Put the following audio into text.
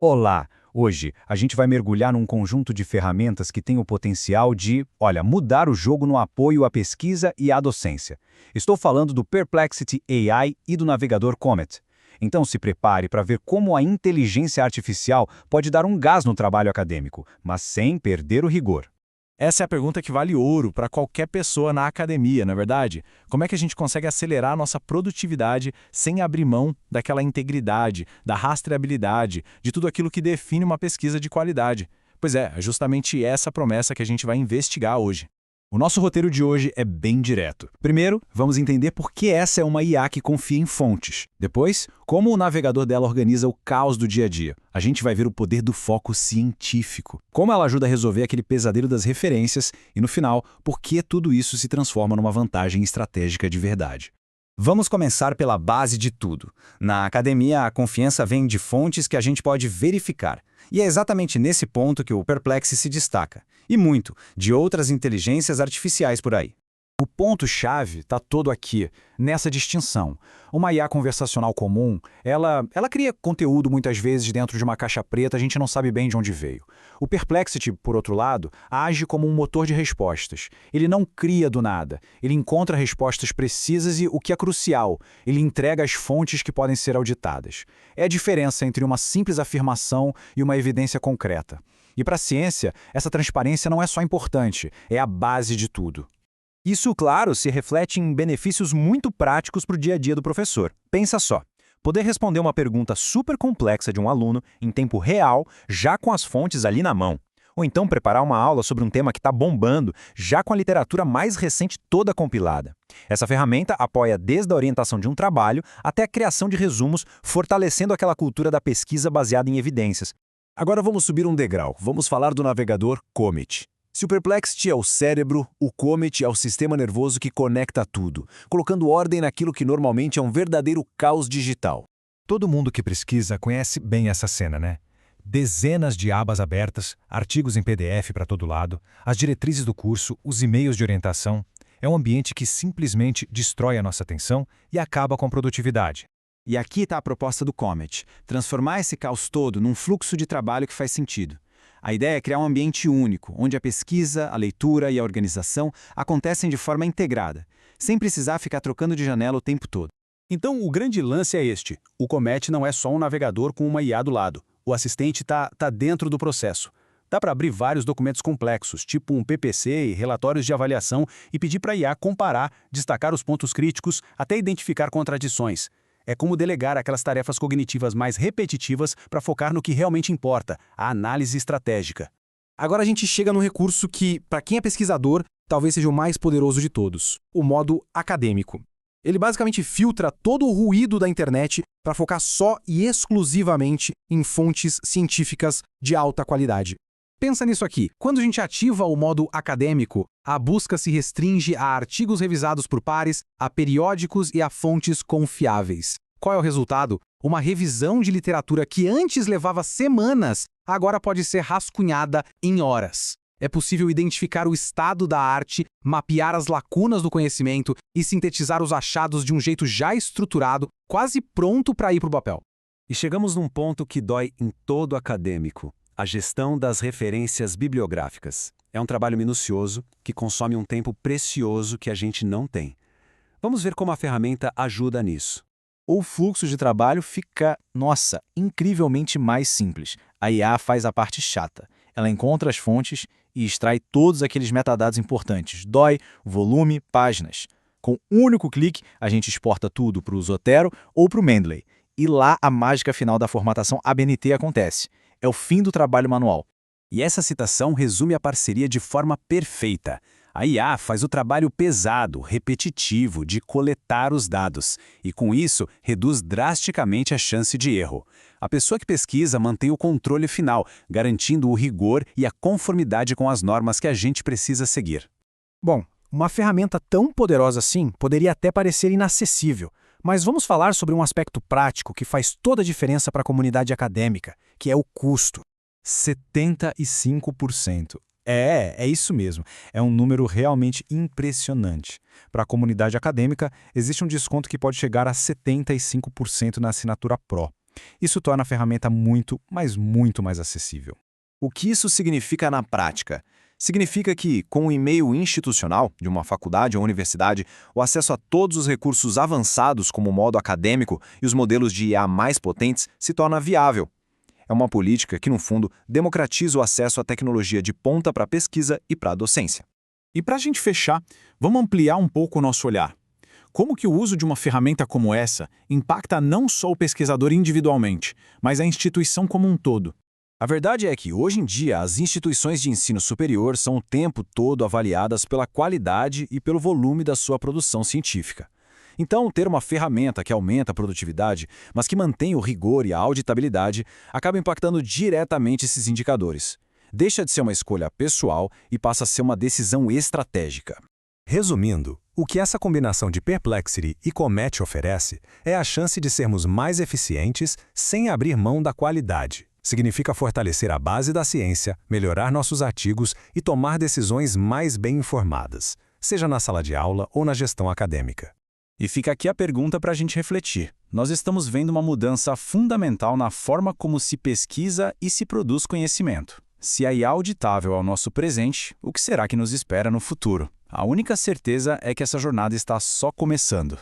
Olá! Hoje a gente vai mergulhar num conjunto de ferramentas que tem o potencial de, mudar o jogo no apoio à pesquisa e à docência. Estou falando do Perplexity AI e do navegador Comet. Então se prepare para ver como a inteligência artificial pode dar um gás no trabalho acadêmico, mas sem perder o rigor. Essa é a pergunta que vale ouro para qualquer pessoa na academia, não é verdade? Como é que a gente consegue acelerar a nossa produtividade sem abrir mão daquela integridade, da rastreabilidade, de tudo aquilo que define uma pesquisa de qualidade? Pois é justamente essa promessa que a gente vai investigar hoje. O nosso roteiro de hoje é bem direto. Primeiro, vamos entender por que essa é uma IA que confia em fontes. Depois, como o navegador dela organiza o caos do dia a dia. A gente vai ver o poder do foco científico, como ela ajuda a resolver aquele pesadelo das referências e, no final, por que tudo isso se transforma numa vantagem estratégica de verdade. Vamos começar pela base de tudo. Na academia, a confiança vem de fontes que a gente pode verificar. E é exatamente nesse ponto que o Perplexity se destaca. E muito, de outras inteligências artificiais por aí. O ponto-chave está todo aqui, nessa distinção. Uma IA conversacional comum, ela cria conteúdo muitas vezes dentro de uma caixa preta, a gente não sabe bem de onde veio. O Perplexity, por outro lado, age como um motor de respostas. Ele não cria do nada, ele encontra respostas precisas e, o que é crucial, ele entrega as fontes que podem ser auditadas. É a diferença entre uma simples afirmação e uma evidência concreta. E para a ciência, essa transparência não é só importante, é a base de tudo. Isso, claro, se reflete em benefícios muito práticos para o dia a dia do professor. Pensa só, poder responder uma pergunta super complexa de um aluno em tempo real, já com as fontes ali na mão. Ou então preparar uma aula sobre um tema que está bombando, já com a literatura mais recente toda compilada. Essa ferramenta apoia desde a orientação de um trabalho até a criação de resumos, fortalecendo aquela cultura da pesquisa baseada em evidências. Agora vamos subir um degrau, vamos falar do navegador Comet. Se o Perplexity é o cérebro, o Comet é o sistema nervoso que conecta tudo, colocando ordem naquilo que normalmente é um verdadeiro caos digital. Todo mundo que pesquisa conhece bem essa cena, né? Dezenas de abas abertas, artigos em PDF para todo lado, as diretrizes do curso, os e-mails de orientação. É um ambiente que simplesmente destrói a nossa atenção e acaba com a produtividade. E aqui está a proposta do Comet, transformar esse caos todo num fluxo de trabalho que faz sentido. A ideia é criar um ambiente único, onde a pesquisa, a leitura e a organização acontecem de forma integrada, sem precisar ficar trocando de janela o tempo todo. Então, o grande lance é este. O Comet não é só um navegador com uma IA do lado. O assistente está dentro do processo. Dá para abrir vários documentos complexos, tipo um PPC e relatórios de avaliação, e pedir para a IA comparar, destacar os pontos críticos, até identificar contradições. É como delegar aquelas tarefas cognitivas mais repetitivas para focar no que realmente importa, a análise estratégica. Agora a gente chega num recurso que, para quem é pesquisador, talvez seja o mais poderoso de todos, o modo acadêmico. Ele basicamente filtra todo o ruído da internet para focar só e exclusivamente em fontes científicas de alta qualidade. Pensa nisso aqui. Quando a gente ativa o modo acadêmico, a busca se restringe a artigos revisados por pares, a periódicos e a fontes confiáveis. Qual é o resultado? Uma revisão de literatura que antes levava semanas, agora pode ser rascunhada em horas. É possível identificar o estado da arte, mapear as lacunas do conhecimento e sintetizar os achados de um jeito já estruturado, quase pronto para ir para o papel. E chegamos num ponto que dói em todo acadêmico. A gestão das referências bibliográficas. É um trabalho minucioso que consome um tempo precioso que a gente não tem. Vamos ver como a ferramenta ajuda nisso. O fluxo de trabalho fica, incrivelmente mais simples. A IA faz a parte chata. Ela encontra as fontes e extrai todos aqueles metadados importantes, DOI, volume, páginas. Com um único clique, a gente exporta tudo para o Zotero ou para o Mendeley. E lá a mágica final da formatação ABNT acontece. É o fim do trabalho manual. E essa citação resume a parceria de forma perfeita. A IA faz o trabalho pesado, repetitivo de coletar os dados, e com isso reduz drasticamente a chance de erro. A pessoa que pesquisa mantém o controle final, garantindo o rigor e a conformidade com as normas que a gente precisa seguir. Bom, uma ferramenta tão poderosa assim poderia até parecer inacessível. Mas vamos falar sobre um aspecto prático que faz toda a diferença para a comunidade acadêmica, que é o custo. 75%. É isso mesmo. É um número realmente impressionante. Para a comunidade acadêmica, existe um desconto que pode chegar a 75% na assinatura Pro. Isso torna a ferramenta muito, mas muito mais acessível. O que isso significa na prática? Significa que, com o e-mail institucional de uma faculdade ou universidade, o acesso a todos os recursos avançados, como o modo acadêmico e os modelos de IA mais potentes, se torna viável. É uma política que, no fundo, democratiza o acesso à tecnologia de ponta para a pesquisa e para a docência. E para a gente fechar, vamos ampliar um pouco o nosso olhar. Como que o uso de uma ferramenta como essa impacta não só o pesquisador individualmente, mas a instituição como um todo? A verdade é que, hoje em dia, as instituições de ensino superior são o tempo todo avaliadas pela qualidade e pelo volume da sua produção científica. Então, ter uma ferramenta que aumenta a produtividade, mas que mantém o rigor e a auditabilidade, acaba impactando diretamente esses indicadores. Deixa de ser uma escolha pessoal e passa a ser uma decisão estratégica. Resumindo, o que essa combinação de Perplexity e Comet oferece é a chance de sermos mais eficientes sem abrir mão da qualidade. Significa fortalecer a base da ciência, melhorar nossos artigos e tomar decisões mais bem informadas, seja na sala de aula ou na gestão acadêmica. E fica aqui a pergunta para a gente refletir. Nós estamos vendo uma mudança fundamental na forma como se pesquisa e se produz conhecimento. Se a IA é auditável ao nosso presente, o que será que nos espera no futuro? A única certeza é que essa jornada está só começando.